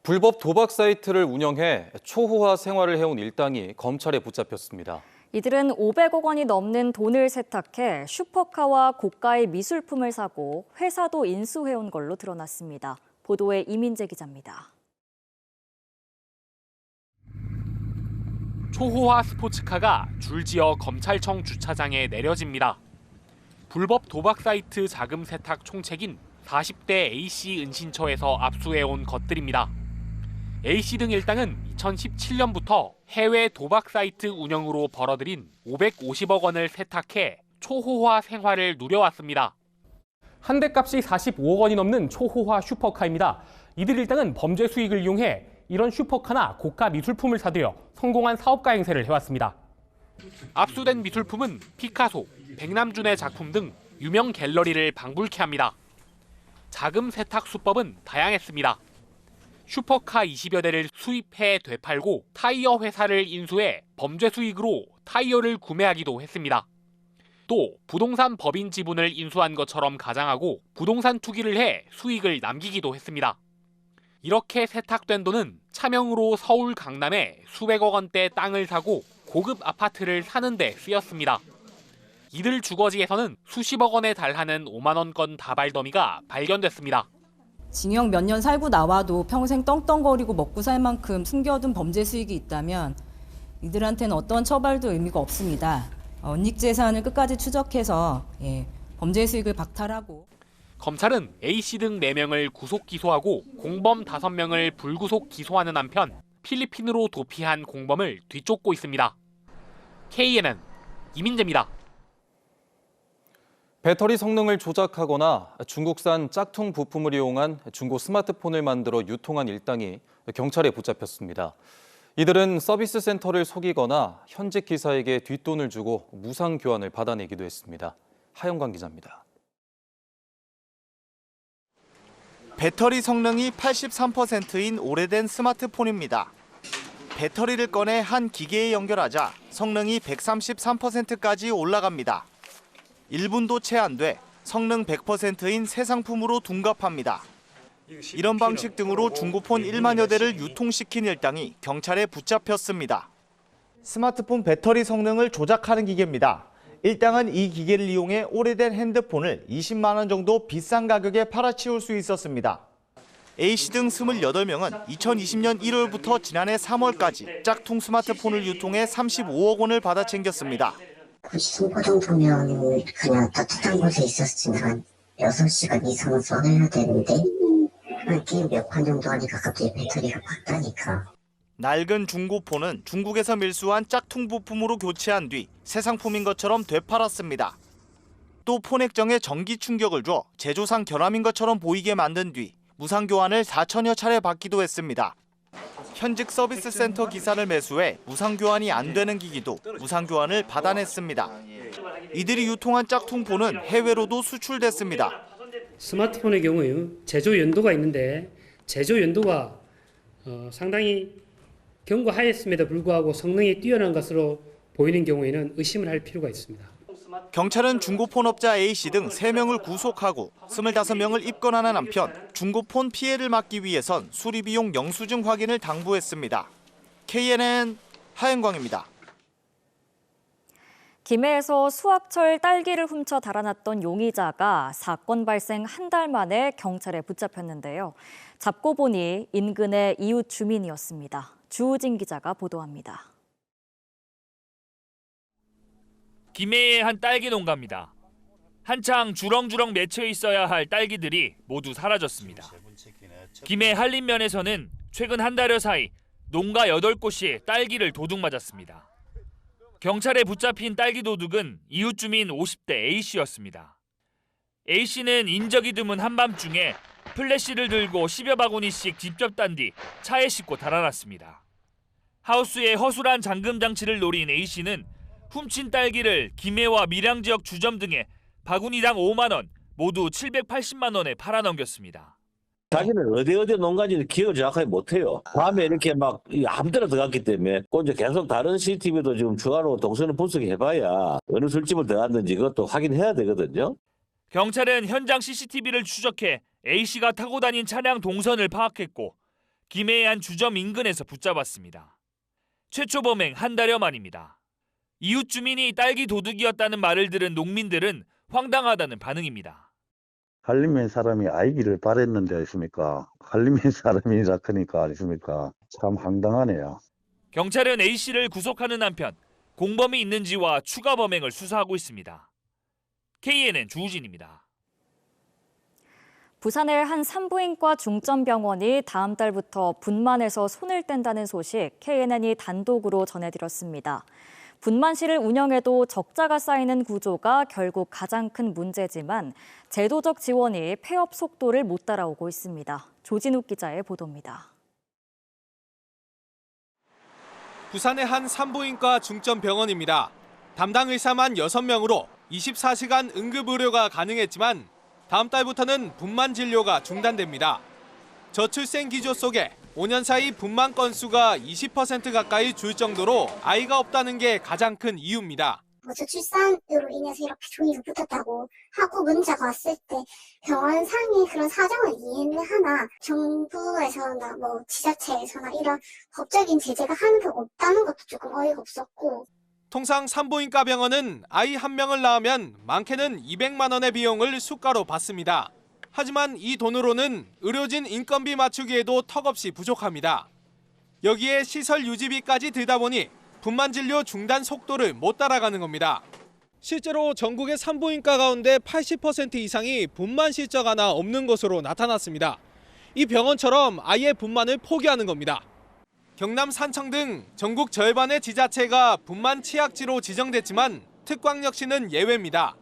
불법 도박 사이트를 운영해 초호화 생활을 해온 일당이 검찰에 붙잡혔습니다. 이들은 500억 원이 넘는 돈을 세탁해 슈퍼카와 고가의 미술품을 사고 회사도 인수해온 걸로 드러났습니다. 보도에 이민재 기자입니다. 초호화 스포츠카가 줄지어 검찰청 주차장에 내려집니다. 불법 도박 사이트 자금 세탁 총책인 40대 A씨 은신처에서 압수해온 것들입니다. A씨 등 일당은 2017년부터 해외 도박 사이트 운영으로 벌어들인 550억 원을 세탁해 초호화 생활을 누려왔습니다. 한 대 값이 45억 원이 넘는 초호화 슈퍼카입니다. 이들 일당은 범죄 수익을 이용해 이런 슈퍼카나 고가 미술품을 사들여 성공한 사업가 행세를 해왔습니다. 압수된 미술품은 피카소, 백남준의 작품 등 유명 갤러리를 방불케 합니다. 자금 세탁 수법은 다양했습니다. 슈퍼카 20여 대를 수입해 되팔고 타이어 회사를 인수해 범죄 수익으로 타이어를 구매하기도 했습니다. 또 부동산 법인 지분을 인수한 것처럼 가장하고 부동산 투기를 해 수익을 남기기도 했습니다. 이렇게 세탁된 돈은 차명으로 서울 강남에 수백억 원대 땅을 사고 고급 아파트를 사는 데 쓰였습니다. 이들 주거지에서는 수십억 원에 달하는 5만 원권 다발 더미가 발견됐습니다. 징역 몇 년 살고 나와도 평생 떵떵거리고 먹고 살 만큼 숨겨둔 범죄 수익이 있다면 이들한테는 어떤 처벌도 의미가 없습니다. 은닉 재산을 끝까지 추적해서 범죄 수익을 박탈하고. 검찰은 A씨 등 4명을 구속 기소하고 공범 5명을 불구속 기소하는 한편 필리핀으로 도피한 공범을 뒤쫓고 있습니다. KNN 이민재입니다. 배터리 성능을 조작하거나 중국산 짝퉁 부품을 이용한 중고 스마트폰을 만들어 유통한 일당이 경찰에 붙잡혔습니다. 이들은 서비스 센터를 속이거나 현직 기사에게 뒷돈을 주고 무상 교환을 받아내기도 했습니다. 하영광 기자입니다. 배터리 성능이 83%인 오래된 스마트폰입니다. 배터리를 꺼내 한 기계에 연결하자 성능이 133%까지 올라갑니다. 1분도 채 안 돼 성능 100%인 새 상품으로 둔갑합니다. 이런 방식 등으로 중고폰 1만여 대를 유통시킨 일당이 경찰에 붙잡혔습니다. 스마트폰 배터리 성능을 조작하는 기계입니다. 일당은 이 기계를 이용해 오래된 핸드폰을 20만 원 정도 비싼 가격에 팔아치울 수 있었습니다. A씨 등 28명은 2020년 1월부터 지난해 3월까지 짝퉁 스마트폰을 유통해 35억 원을 받아 챙겼습니다. 굳이 송파 정도면 그냥 따뜻한 곳에 있었으면 6시간 이상은 써내야 되는데 한 게임 몇 판 정도 하니까 갑자기 배터리가 박다니까. 낡은 중고폰은 중국에서 밀수한 짝퉁 부품으로 교체한 뒤 새 상품인 것처럼 되팔았습니다. 또 폰 액정에 전기 충격을 줘 제조상 결함인 것처럼 보이게 만든 뒤 무상 교환을 4천여 차례 받기도 했습니다. 현직 서비스 센터 기사를 매수해 무상 교환이 안 되는 기기도 무상 교환을 받아냈습니다. 이들이 유통한 짝퉁 폰은 해외로도 수출됐습니다. 스마트폰의 경우에 제조 연도가 있는데 제조 연도가 상당히 견고하였음에도 불구하고 성능이 뛰어난 것으로 보이는 경우에는 의심을 할 필요가 있습니다. 경찰은 중고폰 업자 A씨 등 3명을 구속하고 25명을 입건하는 한편 중고폰 피해를 막기 위해선 수리비용 영수증 확인을 당부했습니다. KNN 하영광입니다. 김해에서 수확철 딸기를 훔쳐 달아났던 용의자가 사건 발생 한 달 만에 경찰에 붙잡혔는데요. 잡고 보니 인근의 이웃 주민이었습니다. 주우진 기자가 보도합니다. 김해의 한 딸기 농가입니다. 한창 주렁주렁 맺혀 있어야 할 딸기들이 모두 사라졌습니다. 김해 한림면에서는 최근 한 달여 사이 농가 8곳이 딸기를 도둑맞았습니다. 경찰에 붙잡힌 딸기 도둑은 이웃 주민 50대 A씨였습니다. A씨는 인적이 드문 한밤중에 플래시를 들고 10여 바구니씩 직접 딴 뒤 차에 싣고 달아났습니다. 하우스에 허술한 잠금 장치를 노린 A씨는 훔친 딸기를 김해와 밀양 지역 주점 등에 바구니당 5만 원, 모두 780만 원에 팔아넘겼습니다. 자기는 어디 농가인지 기억을 정확하게 못해요. 밤에 이렇게 막 아무 데나 들어갔기 때문에 이제 계속 다른 CCTV도 지금 추가로 동선을 분석해봐야 어느 술집을 들어갔는지 그것도 확인해야 되거든요. 경찰은 현장 CCTV를 추적해 A씨가 타고 다닌 차량 동선을 파악했고 김해의 한 주점 인근에서 붙잡았습니다. 최초 범행 한 달여 만입니다. 이웃 주민이 딸기 도둑이었다는 말을 들은 농민들은 황당하다는 반응입니다. 한림면 사람이 아이기를 바랬는데 아십니까? 한림면 사람이라 크니까 아십니까? 참 황당하네요. 경찰은 A씨를 구속하는 한편 공범이 있는지와 추가 범행을 수사하고 있습니다. KNN 주우진입니다. 부산의 한 산부인과 중점병원이 다음 달부터 분만에서 손을 뗀다는 소식 KNN이 단독으로 전해드렸습니다. 분만실을 운영해도 적자가 쌓이는 구조가 결국 가장 큰 문제지만 제도적 지원이 폐업 속도를 못 따라오고 있습니다. 조진욱 기자의 보도입니다. 부산의 한 산부인과 중점병원입니다. 담당 의사만 6명으로 24시간 응급의료가 가능했지만 다음 달부터는 분만 진료가 중단됩니다. 저출생 기조 속에 5년 사이 분만 건수가 20% 가까이 줄 정도로 아이가 없다는 게 가장 큰 이유입니다. 저출산으로 인해서 이렇게 종이가 붙었다고 하고 문자가 왔을 때 병원 상의 그런 사정을 이해는 하나 정부에서나 지자체에서나 이런 법적인 제재가 하는 게 없다는 것도 조금 어이가 없었고. 통상 산부인과 병원은 아이 한 명을 낳으면 많게는 200만 원의 비용을 수가로 받습니다. 하지만 이 돈으로는 의료진 인건비 맞추기에도 턱없이 부족합니다. 여기에 시설 유지비까지 들다 보니 분만 진료 중단 속도를 못 따라가는 겁니다. 실제로 전국의 산부인과 가운데 80% 이상이 분만 실적 하나 없는 것으로 나타났습니다. 이 병원처럼 아예 분만을 포기하는 겁니다. 경남 산청 등 전국 절반의 지자체가 분만 취약지로 지정됐지만 특광 역시는 예외입니다.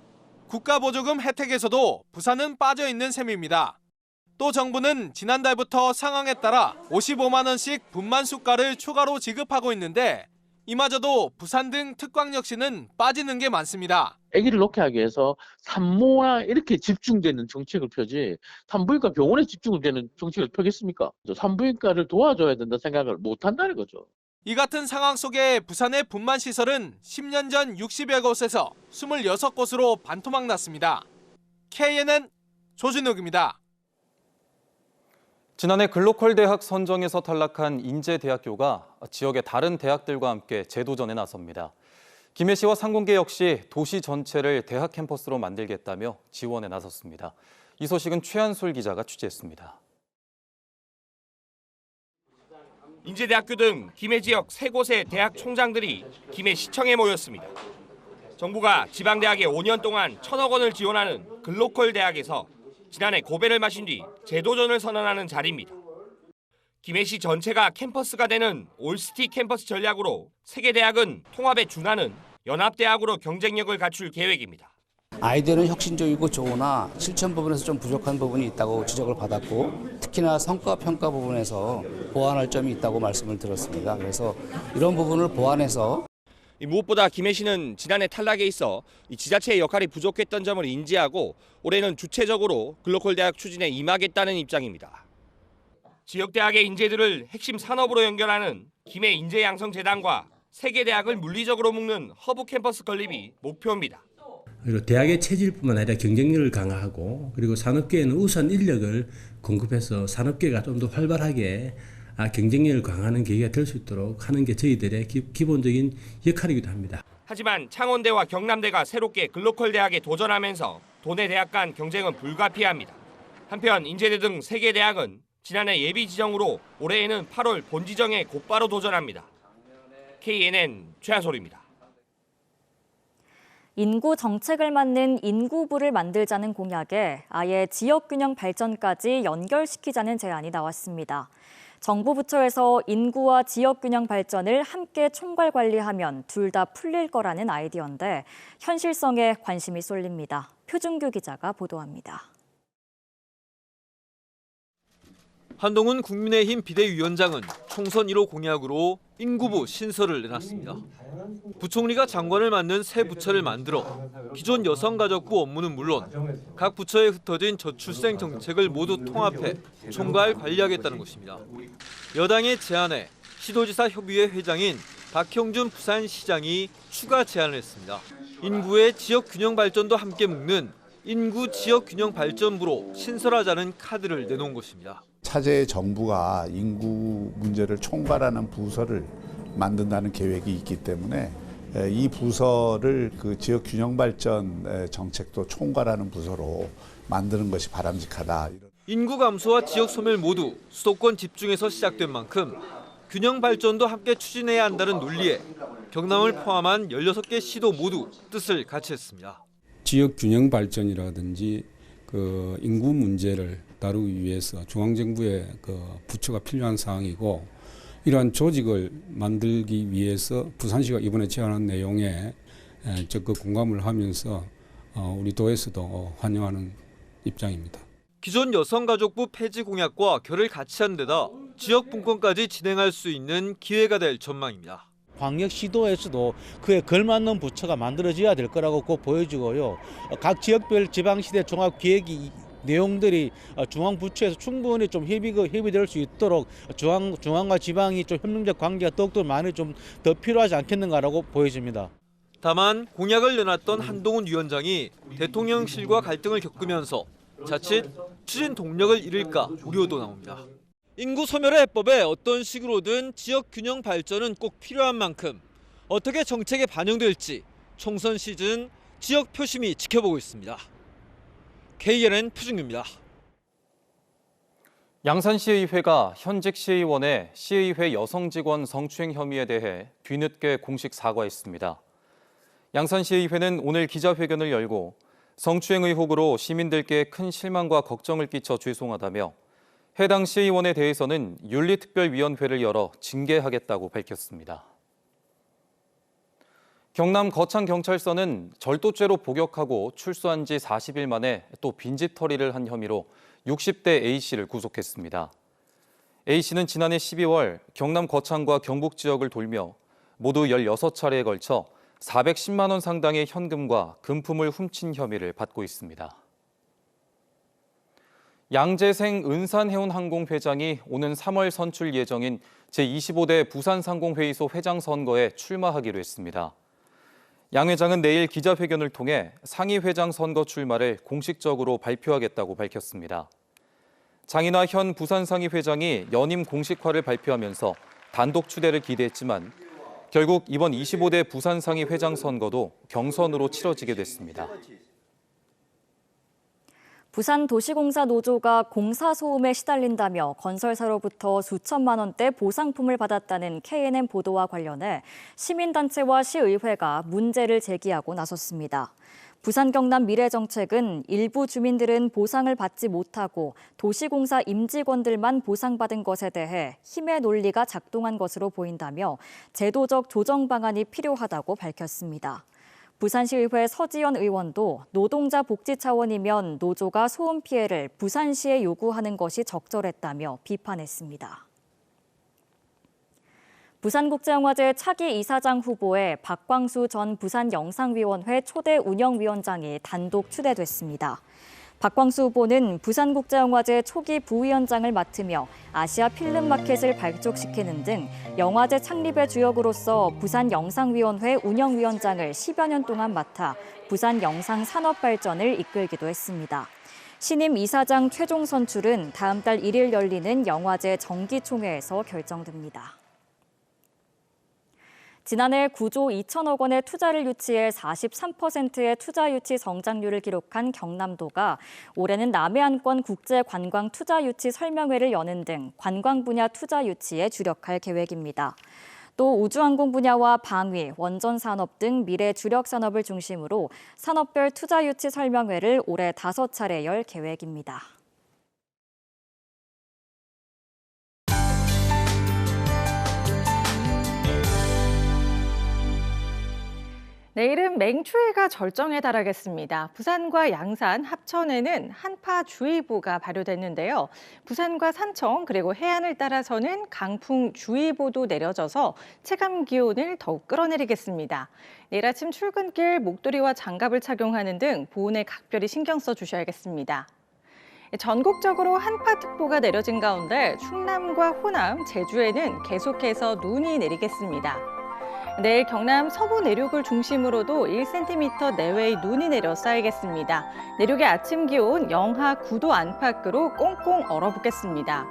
국가보조금 혜택에서도 부산은 빠져있는 셈입니다. 또 정부는 지난달부터 상황에 따라 55만 원씩 분만 수가를 추가로 지급하고 있는데 이마저도 부산 등 특광 역시는 빠지는 게 많습니다. 아기를 놓게 하기 위해서 산모나 이렇게 집중되는 정책을 펴지 산부인과 병원에 집중되는 정책을 펴겠습니까? 산부인과를 도와줘야 된다 생각을 못한다는 거죠. 이 같은 상황 속에 부산의 분만 시설은 10년 전 60여 곳에서 26곳으로 반토막 났습니다. KNN 조준욱입니다. 지난해 글로컬 대학 선정에서 탈락한 인제대학교가 지역의 다른 대학들과 함께 재도전에 나섭니다. 김해시와 상공계 역시 도시 전체를 대학 캠퍼스로 만들겠다며 지원에 나섰습니다. 이 소식은 최한솔 기자가 취재했습니다. 인제대학교 등 김해 지역 3곳의 대학 총장들이 김해시청에 모였습니다. 정부가 지방대학에 5년 동안 1,000억 원을 지원하는 글로컬 대학에서 지난해 고배를 마신 뒤 재도전을 선언하는 자리입니다. 김해시 전체가 캠퍼스가 되는 올스티 캠퍼스 전략으로 3개 대학은 통합에 준하는 연합대학으로 경쟁력을 갖출 계획입니다. 아이디어는 혁신적이고 좋으나 실천 부분에서 좀 부족한 부분이 있다고 지적을 받았고 특히나 성과 평가 부분에서 보완할 점이 있다고 말씀을 들었습니다. 그래서 이런 부분을 보완해서 무엇보다 김해시는 지난해 탈락에 있어 지자체의 역할이 부족했던 점을 인지하고 올해는 주체적으로 글로컬 대학 추진에 임하겠다는 입장입니다. 지역대학의 인재들을 핵심 산업으로 연결하는 김해 인재양성재단과 3개 대학을 물리적으로 묶는 허브 캠퍼스 건립이 목표입니다. 그리고 대학의 체질뿐만 아니라 경쟁력을 강화하고 그리고 산업계에는 우선 인력을 공급해서 산업계가 좀 더 활발하게 경쟁력을 강화하는 계기가 될 수 있도록 하는 게 저희들의 기본적인 역할이기도 합니다. 하지만 창원대와 경남대가 새롭게 글로컬 대학에 도전하면서 도내 대학 간 경쟁은 불가피합니다. 한편 인제대 등 3개 대학은 지난해 예비 지정으로 올해에는 8월 본 지정에 곧바로 도전합니다. KNN 최한솔입니다. 인구 정책을 맡는 인구부를 만들자는 공약에 아예 지역균형 발전까지 연결시키자는 제안이 나왔습니다. 정부 부처에서 인구와 지역균형 발전을 함께 총괄 관리하면 둘 다 풀릴 거라는 아이디어인데 현실성에 관심이 쏠립니다. 표준규 기자가 보도합니다. 한동훈 국민의힘 비대위원장은 총선 1호 공약으로 인구부 신설을 내놨습니다. 부총리가 장관을 맡는 새 부처를 만들어 기존 여성가족부 업무는 물론 각 부처에 흩어진 저출생 정책을 모두 통합해 총괄 관리하겠다는 것입니다. 여당의 제안에 시도지사 협의회 회장인 박형준 부산시장이 추가 제안을 했습니다. 인구의 지역균형 발전도 함께 묶는 인구 지역균형 발전부로 신설하자는 카드를 내놓은 것입니다. 차제의 정부가 인구 문제를 총괄하는 부서를 만든다는 계획이 있기 때문에 이 부서를 그 지역 균형 발전 정책도 총괄하는 부서로 만드는 것이 바람직하다. 인구 감소와 지역 소멸 모두 수도권 집중에서 시작된 만큼 균형 발전도 함께 추진해야 한다는 논리에 경남을 포함한 16개 시도 모두 뜻을 같이 했습니다. 지역 균형 발전이라든지 그 인구 문제를 다루기 위해서 중앙정부의 그 부처가 필요한 사항이고, 이러한 조직을 만들기 위해서 부산시가 이번에 제안한 내용에 적극 공감을 하면서 우리 도에서도 환영하는 입장입니다. 기존 여성가족부 폐지 공약과 결을 같이 한 데다 지역 분권까지 진행할 수 있는 기회가 될 전망입니다. 광역시도에서도 그에 걸맞는 부처가 만들어져야 될 거라고 꼭 보여지고요. 각 지역별 지방시대 종합기획이 내용들이 중앙부처에서 충분히 좀 협의될 수 있도록 중앙과 지방이 좀 협력적 관계가 더욱더 많이 좀 더 필요하지 않겠는가라고 보여집니다. 다만 공약을 내놨던 한동훈 위원장이 대통령실과 갈등을 겪으면서 자칫 추진 동력을 잃을까 우려도 나옵니다. 인구 소멸의 해법에 어떤 식으로든 지역 균형 발전은 꼭 필요한 만큼 어떻게 정책에 반영될지 총선 시즌 지역 표심이 지켜보고 있습니다. KNN 표준규입니다. 양산시의회가 현직 시의원의 시의회 여성 직원 성추행 혐의에 대해 뒤늦게 공식 사과했습니다. 양산시의회는 오늘 기자회견을 열고 성추행 의혹으로 시민들께 큰 실망과 걱정을 끼쳐 죄송하다며 해당 시의원에 대해서는 윤리특별위원회를 열어 징계하겠다고 밝혔습니다. 경남 거창경찰서는 절도죄로 복역하고 출소한 지 40일 만에 또 빈집털이를 한 혐의로 60대 A씨를 구속했습니다. A씨는 지난해 12월 경남 거창과 경북 지역을 돌며 모두 16차례에 걸쳐 410만 원 상당의 현금과 금품을 훔친 혐의를 받고 있습니다. 양재생 은산해운항공 회장이 오는 3월 선출 예정인 제25대 부산상공회의소 회장 선거에 출마하기로 했습니다. 양 회장은 내일 기자회견을 통해 상임 회장 선거 출마를 공식적으로 발표하겠다고 밝혔습니다. 장인화 현 부산상임 회장이 연임 공식화를 발표하면서 단독 추대를 기대했지만 결국 이번 25대 부산상임 회장 선거도 경선으로 치러지게 됐습니다. 부산도시공사 노조가 공사 소음에 시달린다며 건설사로부터 수천만 원대 보상품을 받았다는 KNN 보도와 관련해 시민단체와 시의회가 문제를 제기하고 나섰습니다. 부산 경남 미래정책은 일부 주민들은 보상을 받지 못하고 도시공사 임직원들만 보상받은 것에 대해 힘의 논리가 작동한 것으로 보인다며 제도적 조정 방안이 필요하다고 밝혔습니다. 부산시의회 서지연 의원도 노동자 복지 차원이면 노조가 소음 피해를 부산시에 요구하는 것이 적절했다며 비판했습니다. 부산국제영화제 차기 이사장 후보에 박광수 전 부산영상위원회 초대 운영위원장이 단독 추대됐습니다. 박광수 후보는 부산국제영화제 초기 부위원장을 맡으며 아시아 필름마켓을 발족시키는 등 영화제 창립의 주역으로서 부산영상위원회 운영위원장을 10여 년 동안 맡아 부산 영상 산업 발전을 이끌기도 했습니다. 신임 이사장 최종 선출은 다음 달 1일 열리는 영화제 정기총회에서 결정됩니다. 지난해 9조 2천억 원의 투자를 유치해 43%의 투자 유치 성장률을 기록한 경남도가 올해는 남해안권 국제관광 투자 유치 설명회를 여는 등 관광 분야 투자 유치에 주력할 계획입니다. 또 우주항공 분야와 방위, 원전 산업 등 미래 주력 산업을 중심으로 산업별 투자 유치 설명회를 올해 5차례 열 계획입니다. 내일은 맹추위가 절정에 달하겠습니다. 부산과 양산, 합천에는 한파주의보가 발효됐는데요. 부산과 산청 그리고 해안을 따라서는 강풍주의보도 내려져서 체감 기온을 더욱 끌어내리겠습니다. 내일 아침 출근길 목도리와 장갑을 착용하는 등 보온에 각별히 신경 써주셔야겠습니다. 전국적으로 한파특보가 내려진 가운데 충남과 호남, 제주에는 계속해서 눈이 내리겠습니다. 내일 경남 서부 내륙을 중심으로도 1cm 내외의 눈이 내려 쌓이겠습니다. 내륙의 아침 기온 영하 9도 안팎으로 꽁꽁 얼어붙겠습니다.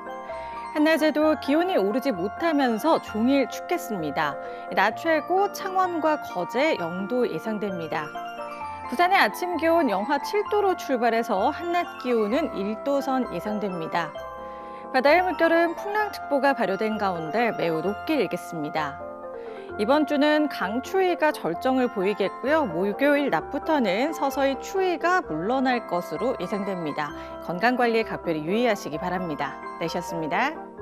한낮에도 기온이 오르지 못하면서 종일 춥겠습니다. 낮 최고 창원과 거제 0도 예상됩니다. 부산의 아침 기온 영하 7도로 출발해서 한낮 기온은 1도 선 예상됩니다. 바다의 물결은 풍랑특보가 발효된 가운데 매우 높게 일겠습니다. 이번 주는 강추위가 절정을 보이겠고요. 목요일 낮부터는 서서히 추위가 물러날 것으로 예상됩니다. 건강관리에 각별히 유의하시기 바랍니다. 내셨습니다.